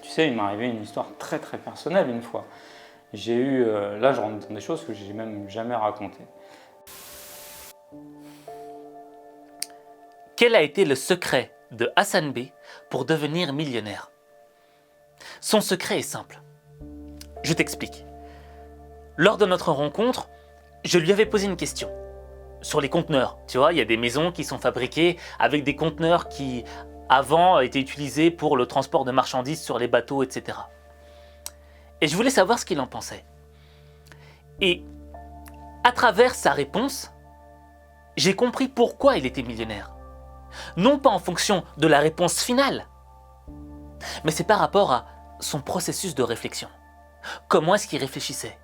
Tu sais, il m'est arrivé une histoire très très personnelle une fois. J'ai eu, là je rentre dans des choses que j'ai même jamais racontées. Quel a été le secret de Hassan B pour devenir millionnaire? Son secret est simple. Je t'explique. Lors de notre rencontre, je lui avais posé une question sur les conteneurs. Tu vois, il y a des maisons qui sont fabriquées avec des conteneurs qui, avant, étaient utilisés pour le transport de marchandises sur les bateaux, etc. Et je voulais savoir ce qu'il en pensait. Et à travers sa réponse, j'ai compris pourquoi il était millionnaire. Non pas en fonction de la réponse finale, mais c'est par rapport à son processus de réflexion. Comment est-ce qu'il réfléchissait?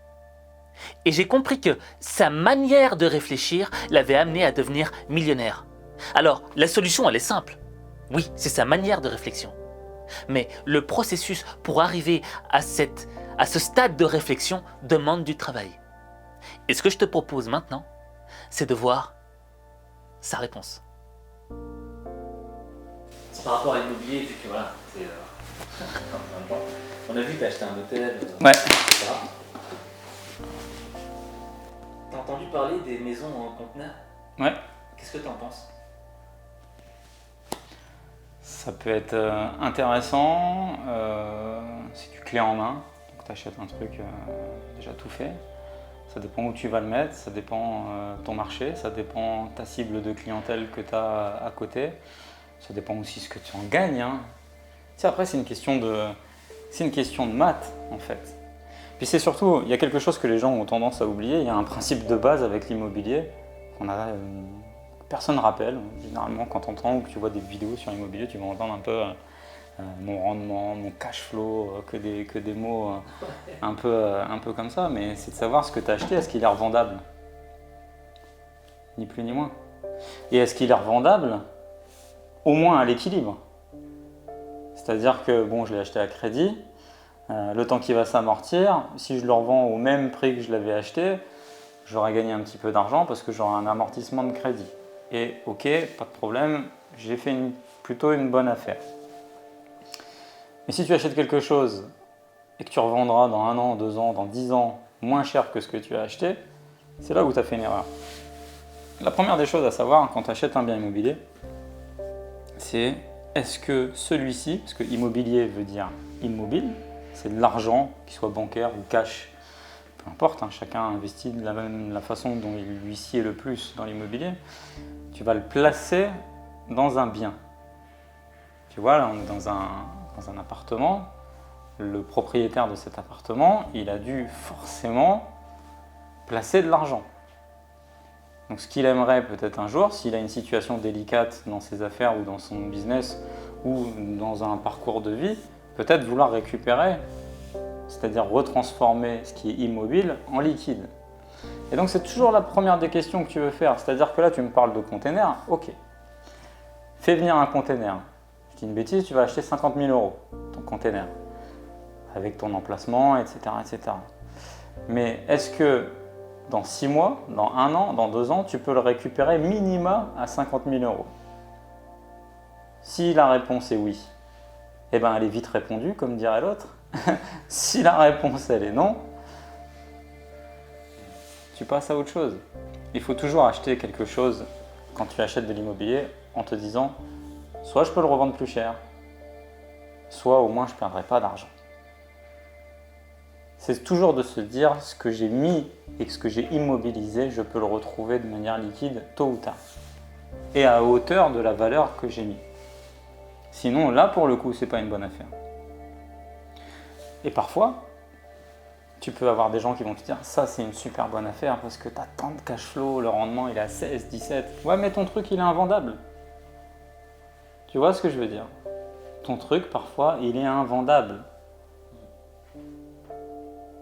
Et j'ai compris que sa manière de réfléchir l'avait amené à devenir millionnaire. Alors, la solution, elle est simple. Oui, c'est sa manière de réflexion. Mais le processus pour arriver à ce stade de réflexion demande du travail. Et ce que je te propose maintenant, c'est de voir sa réponse. C'est par rapport à l'immobilier, vu que voilà, on a vu que tu as acheté un hôtel, Ouais. etc. T'as entendu parler des maisons en conteneur? Ouais. Qu'est-ce que tu en penses? Ça peut être intéressant, c'est du clé en main, donc tu achètes un truc déjà tout fait. Ça dépend où tu vas le mettre, ça dépend ton marché, ça dépend ta cible de clientèle que tu as à côté, ça dépend aussi ce que tu en gagnes. Hein. Tu sais, après, c'est une question de maths en fait. Puis c'est surtout, il y a quelque chose que les gens ont tendance à oublier, il y a un principe de base avec l'immobilier qu'on a. Personne ne rappelle. Généralement, quand tu entends ou que tu vois des vidéos sur l'immobilier, tu vas entendre un peu mon rendement, mon cash flow, que des mots un peu comme ça. Mais c'est de savoir ce que tu as acheté, est-ce qu'il est revendable? Ni plus ni moins. Et est-ce qu'il est revendable au moins à l'équilibre? C'est-à-dire que, bon, je l'ai acheté à crédit, le temps qu'il va s'amortir, si je le revends au même prix que je l'avais acheté, j'aurai gagné un petit peu d'argent parce que j'aurai un amortissement de crédit. Et ok, pas de problème, j'ai fait plutôt une bonne affaire. Mais si tu achètes quelque chose et que tu revendras dans 1 an, 2 ans, dans 10 ans, moins cher que ce que tu as acheté, c'est là où tu as fait une erreur. La première des choses à savoir quand tu achètes un bien immobilier, c'est est-ce que celui-ci, parce que immobilier veut dire immobile, c'est de l'argent, qu'il soit bancaire ou cash, peu importe, hein, chacun investit de la façon dont il lui sied le plus dans l'immobilier. Tu vas le placer dans un bien. Tu vois, là, on est dans un appartement. Le propriétaire de cet appartement, il a dû forcément placer de l'argent. Donc ce qu'il aimerait peut-être un jour, s'il a une situation délicate dans ses affaires ou dans son business ou dans un parcours de vie, peut-être vouloir récupérer, c'est-à-dire retransformer ce qui est immobile en liquide. Et donc c'est toujours la première des questions que tu veux faire, c'est-à-dire que là tu me parles de container, ok. Fais venir un container. Je dis une bêtise, tu vas acheter 50 000 € ton container, avec ton emplacement, etc. etc. Mais est-ce que dans 6 mois, dans 1 an, dans 2 ans, tu peux le récupérer minima à 50 000 €? Si la réponse est oui, eh ben elle est vite répondue, comme dirait l'autre. Si la réponse elle est non, tu passes à autre chose. Il faut toujours acheter quelque chose quand tu achètes de l'immobilier en te disant soit je peux le revendre plus cher, soit au moins je ne perdrai pas d'argent. C'est toujours de se dire ce que j'ai mis et ce que j'ai immobilisé, je peux le retrouver de manière liquide tôt ou tard et à hauteur de la valeur que j'ai mis. Sinon là pour le coup c'est pas une bonne affaire. Et parfois tu peux avoir des gens qui vont te dire ça c'est une super bonne affaire parce que tu as tant de cash flow, le rendement il est à 16, 17. Ouais mais ton truc il est invendable. Tu vois ce que je veux dire? Ton truc parfois il est invendable.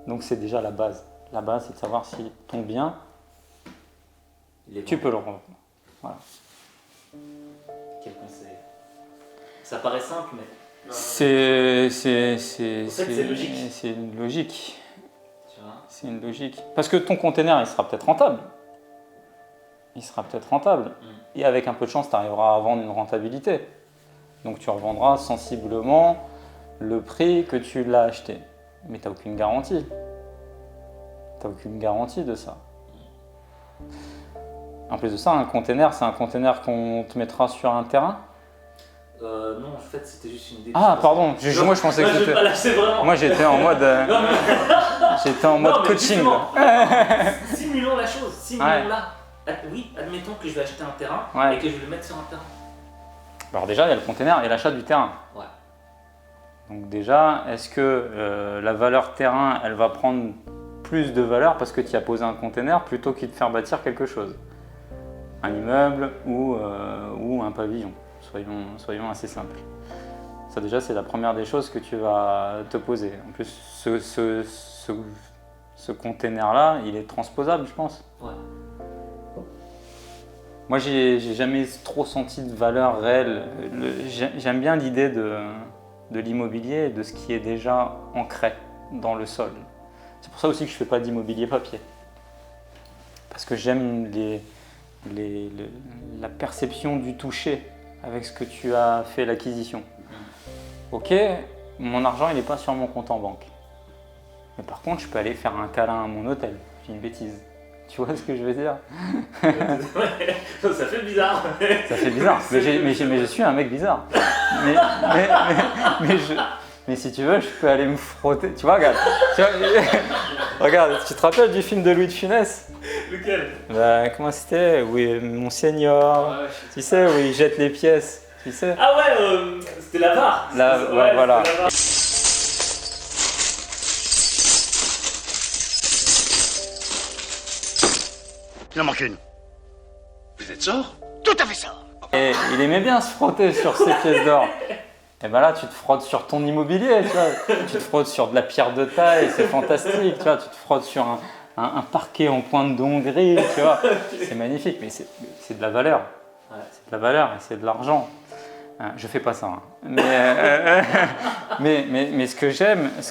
Donc c'est déjà la base. La base c'est de savoir si ton bien, tu peux le revendre. Voilà. Quel conseil? Ça paraît simple mais... C'est logique. C'est une logique. C'est une logique. Parce que ton container, il sera peut-être rentable. Il sera peut-être rentable. Et avec un peu de chance, tu arriveras à vendre une rentabilité. Donc tu revendras sensiblement le prix que tu l'as acheté. Mais tu n'as aucune garantie. Tu n'as aucune garantie de ça. En plus de ça, un container, c'est un container qu'on te mettra sur un terrain? Non, en fait, c'était juste une idée. Ah, pardon, moi je pensais que c'était... Vraiment... Moi j'étais en mode, j'étais en mode coaching. Simulons la chose, simulons là. Oui, admettons que je vais acheter un terrain et que je vais le mettre sur un terrain. Alors déjà, il y a le container et l'achat du terrain. Ouais. Donc déjà, est-ce que la valeur terrain, elle va prendre plus de valeur parce que tu y as posé un container plutôt qu'il de faire bâtir quelque chose? Un immeuble ou un pavillon, soyons assez simples. Ça déjà, c'est la première des choses que tu vas te poser. En plus, ce container-là, il est transposable, je pense. Ouais. Moi, j'ai jamais trop senti de valeur réelle. J'aime bien l'idée de l'immobilier et de ce qui est déjà ancré dans le sol. C'est pour ça aussi que je ne fais pas d'immobilier papier. Parce que j'aime la perception du toucher avec ce que tu as fait l'acquisition. Ok, mon argent il n'est pas sur mon compte en banque. Mais par contre, je peux aller faire un câlin à mon hôtel. C'est une bêtise. Tu vois ce que je veux dire? Ça fait bizarre. Ça fait bizarre. Mais je suis un mec bizarre. Mais si tu veux, je peux aller me frotter. Tu vois, regarde. Regarde, tu te rappelles du film de Louis de Funès? Lequel? Comment c'était? Oui, Mon Seigneur. Ouais, tu sais, où il jette les pièces. Tu sais? Ah ouais, c'était l'avare. Ouais, voilà. Il en manque une. Vous êtes sort? Tout à fait sort. Et il aimait bien se frotter sur ces pièces d'or. Et ben là, tu te frottes sur ton immobilier, tu vois. Tu te frottes sur de la pierre de taille, c'est fantastique, tu vois. Tu te frottes sur un parquet en pointe de Hongrie, tu vois. C'est magnifique, mais c'est de la valeur. Ouais. C'est de la valeur et c'est de l'argent. Je fais pas ça. Hein. Mais ce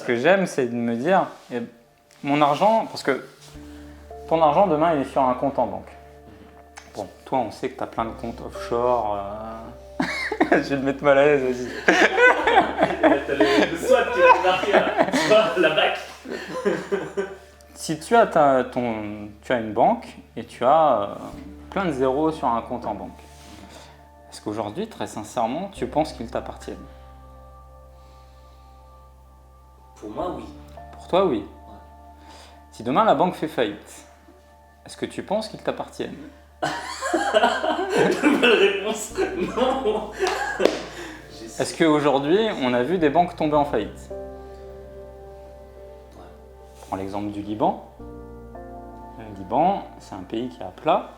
que j'aime, c'est de me dire, mon argent, parce que ton argent, demain, il est sur un compte en banque. Bon, toi, on sait que tu as plein de comptes offshore. Je vais le mettre mal à l'aise, vas-y. T'as le SWAT qui va marquer là. La BAC. Si tu as, tu as une banque et tu as plein de zéros sur un compte en banque, est-ce qu'aujourd'hui, très sincèrement, tu penses qu'ils t'appartiennent? Pour moi, oui. Pour toi, oui. Ouais. Si demain la banque fait faillite, est-ce que tu penses qu'ils t'appartiennent? Bonne réponse, non. Est-ce qu'aujourd'hui, on a vu des banques tomber en faillite? Ouais. Prends l'exemple du Liban. Le Liban, c'est un pays qui est à plat,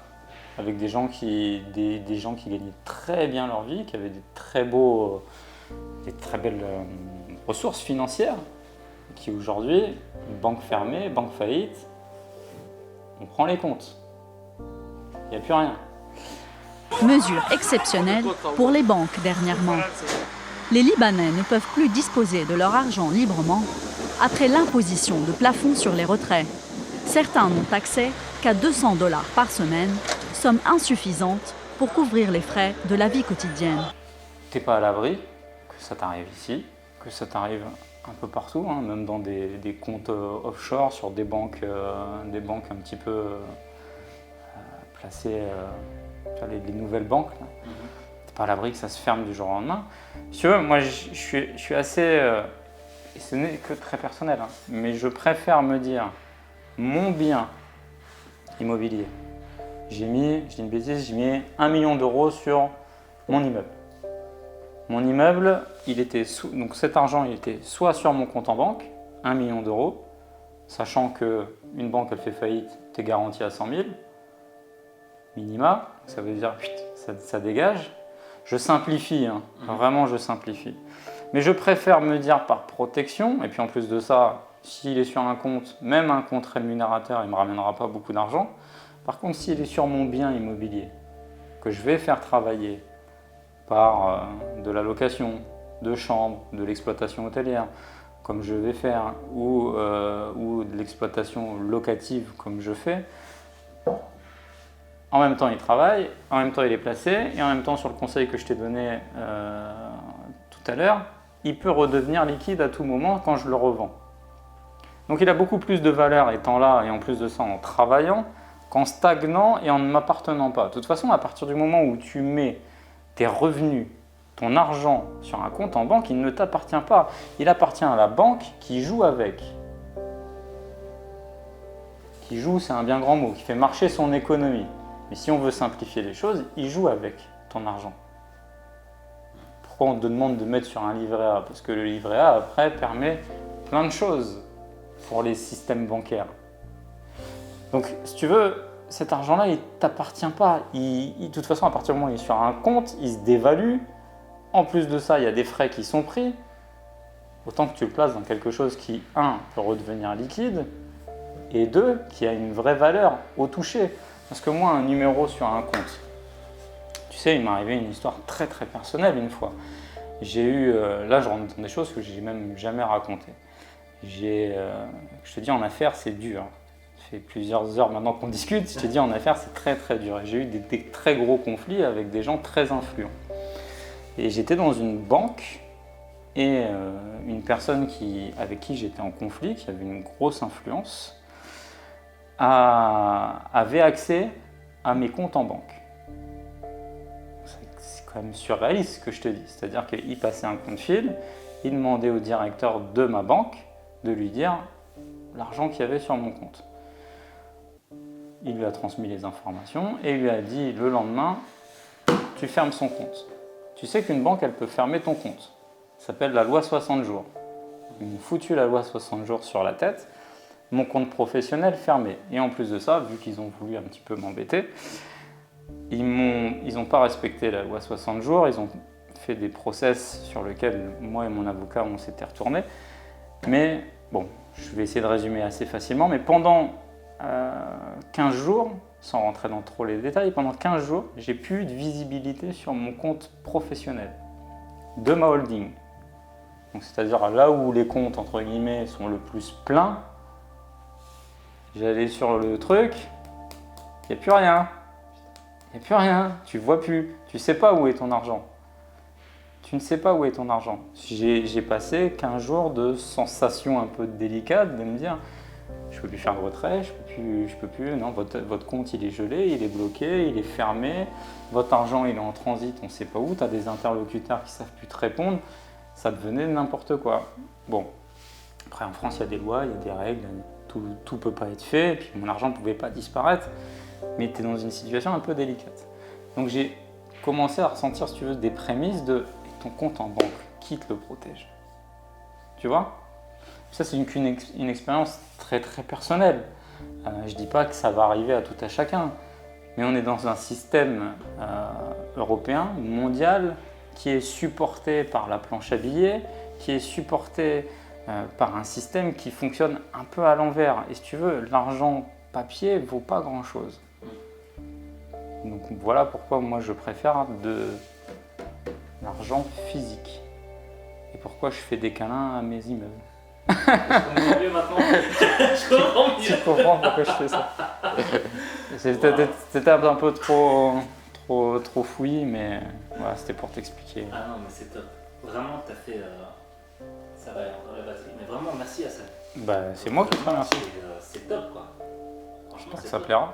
avec des gens qui gagnaient très bien leur vie, qui avaient des très belles ressources financières, qui aujourd'hui, banque fermée, banque faillite, on prend les comptes. Il n'y a plus rien. Mesure exceptionnelle pour les banques dernièrement. Les Libanais ne peuvent plus disposer de leur argent librement après l'imposition de plafond sur les retraits. Certains n'ont accès qu'à 200 $ par semaine, somme insuffisante pour couvrir les frais de la vie quotidienne. Tu n'es pas à l'abri que ça t'arrive ici, que ça t'arrive un peu partout, hein, même dans des comptes offshore, sur des banques un petit peu placées, les nouvelles banques. Tu n'es pas à l'abri que ça se ferme du jour au lendemain. Si tu veux, moi je suis assez, et ce n'est que très personnel, hein, mais je préfère me dire, mon bien immobilier, je dis une bêtise, j'ai mis 1 million d'euros sur mon immeuble. Mon immeuble, donc cet argent, il était soit sur mon compte en banque, 1 million d'euros, sachant qu'une banque, elle fait faillite, tu es garanti à 100 000, minima, ça veut dire ça dégage. Je simplifie, hein, vraiment je simplifie. Mais je préfère me dire par protection, et puis en plus de ça, s'il est sur un compte, même un compte rémunérateur, il ne me ramènera pas beaucoup d'argent. Par contre, s'il est sur mon bien immobilier, que je vais faire travailler par de la location, de chambres, de l'exploitation hôtelière, comme je vais faire, ou de l'exploitation locative, comme je fais, en même temps il travaille, en même temps il est placé, et en même temps sur le conseil que je t'ai donné tout à l'heure, il peut redevenir liquide à tout moment quand je le revends. Donc il a beaucoup plus de valeur étant là et en plus de ça en travaillant qu'en stagnant et en ne m'appartenant pas. De toute façon, à partir du moment où tu mets tes revenus, ton argent sur un compte en banque, il ne t'appartient pas. Il appartient à la banque qui joue avec. Qui joue, c'est un bien grand mot, qui fait marcher son économie. Mais si on veut simplifier les choses, il joue avec ton argent. Pourquoi on te demande de mettre sur un livret A? Parce que le livret A, après, permet plein de choses pour les systèmes bancaires. Donc, si tu veux, cet argent-là, il ne t'appartient pas. De toute façon, à partir du moment où il est sur un compte, il se dévalue. En plus de ça, il y a des frais qui sont pris. Autant que tu le places dans quelque chose qui, 1, peut redevenir liquide, et 2, qui a une vraie valeur au toucher. Parce que moi, un numéro sur un compte, tu sais, il m'est arrivé une histoire très très personnelle une fois. J'ai eu, là je rentre dans des choses que j'ai même jamais racontées. Je te dis, en affaires, c'est dur. Ça fait plusieurs heures maintenant qu'on discute, je te dis, en affaires, c'est très très dur. Et j'ai eu des très gros conflits avec des gens très influents. Et j'étais dans une banque et une personne avec qui j'étais en conflit, qui avait une grosse influence, avait accès à mes comptes en banque. C'est quand même surréaliste ce que je te dis. C'est-à-dire qu'il passait un coup de fil, il demandait au directeur de ma banque de lui dire l'argent qu'il y avait sur mon compte. Il lui a transmis les informations et il lui a dit le lendemain, tu fermes son compte. Tu sais qu'une banque, elle peut fermer ton compte. Ça s'appelle la loi 60 jours. Ils m'ont foutu la loi 60 jours sur la tête. Mon compte professionnel fermé. Et en plus de ça, vu qu'ils ont voulu un petit peu m'embêter, ils n'ont pas respecté la loi 60 jours. Ils ont fait des process sur lesquels moi et mon avocat, on s'était retournés. Mais bon, je vais essayer de résumer assez facilement. Mais pendant 15 jours, sans rentrer dans trop les détails, pendant 15 jours, j'ai plus eu de visibilité sur mon compte professionnel de ma holding. Donc, c'est-à-dire là où les comptes, entre guillemets, sont le plus pleins, j'allais sur le truc, il n'y a plus rien. Il n'y a plus rien, tu vois plus, tu ne sais pas où est ton argent. Tu ne sais pas où est ton argent. J'ai passé 15 jours de sensations un peu délicates, de me dire, je ne peux plus faire de retrait, je peux plus, non, votre compte il est gelé, il est bloqué, il est fermé, votre argent il est en transit, on ne sait pas où, tu as des interlocuteurs qui ne savent plus te répondre, ça devenait n'importe quoi. Bon, après en France il y a des lois, il y a des règles, tout ne peut pas être fait, et puis mon argent ne pouvait pas disparaître, mais tu es dans une situation un peu délicate. Donc j'ai commencé à ressentir, si tu veux, des prémices de ton compte en banque, qui te le protège? Tu vois? Ça, c'est une expérience très très personnelle. Je ne dis pas que ça va arriver à tout à chacun, mais on est dans un système européen, mondial, qui est supporté par la planche à billets, qui est supporté par un système qui fonctionne un peu à l'envers. Et si tu veux, l'argent papier ne vaut pas grand-chose. Donc voilà pourquoi moi je préfère de l'argent physique. Et pourquoi je fais des câlins à mes immeubles. Je comprends mieux maintenant. Je comprends mieux. Tu comprends pourquoi je fais ça. C'était un peu trop fouillis, mais voilà, c'était pour t'expliquer. Ah non, mais c'est top. Vraiment, t'as fait... ça va dans la batterie. Mais vraiment, merci à ça. Bah, c'est moi qui te remercie. C'est top, quoi. Franchement, J'espère que c'est ça top. plaira.